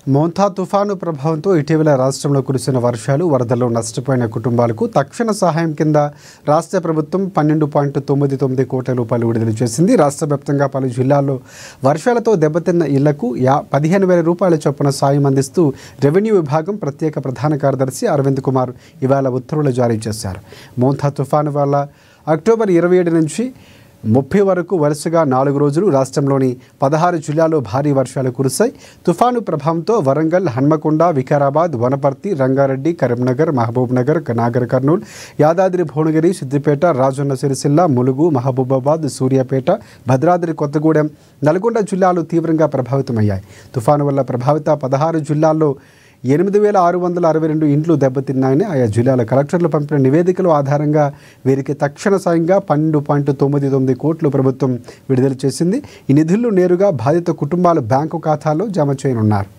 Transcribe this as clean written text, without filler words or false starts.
మోంతా తుఫాను ప్రభావంతో ఇటీవల రాష్ట్రంలో కురిసిన వర్షాలు వరదల్లో నష్టపోయిన కుటుంబాలకు తక్షణ సహాయం కింద రాష్ట్ర ప్రభుత్వం 12.99 కోట్ల రూపాయలు విడుదల చేసింది. రాష్ట్ర వ్యాప్తంగా పలు జిల్లాల్లో వర్షాలతో దెబ్బతిన్న ఇళ్లకు 15,000 రూపాయల చొప్పున సాయం అందిస్తూ రెవెన్యూ విభాగం ప్రత్యేక ప్రధాన కార్యదర్శి అరవింద్ కుమార్ ఇవాళ ఉత్తర్వులు జారీ చేశారు. మోంతా తుఫాను వల్ల అక్టోబర్ 27 నుంచి 30 వరకు వరుసగా 4 రోజులు రాష్ట్రంలోని 16 జిల్లాల్లో భారీ వర్షాలు కురిశాయి. తుఫాను ప్రభావంతో వరంగల్, హన్మకొండ, వికారాబాద్, వనపర్తి, రంగారెడ్డి, కరీంనగర్, మహబూబ్ నగర్, నాగర్ కర్నూల్, యాదాద్రి భువనగిరి, సిద్దిపేట, రాజన్న సిరిసిల్ల, ములుగు, మహబూబాబాద్, సూర్యాపేట, భద్రాద్రి కొత్తగూడెం, నల్గొండ జిల్లాలు తీవ్రంగా ప్రభావితమయ్యాయి. తుఫాను వల్ల ప్రభావిత 16 జిల్లాల్లో 8,662 ఇండ్లు దెబ్బతిన్నాయని ఆయా జిల్లాల కలెక్టర్లు పంపిన నివేదికల ఆధారంగా వీరికి తక్షణ సాయంగా 12.99 కోట్లు ప్రభుత్వం విడుదల చేసింది. ఈ నిధులు నేరుగా బాధిత కుటుంబాల బ్యాంకు ఖాతాల్లో జమ చేయనున్నారు.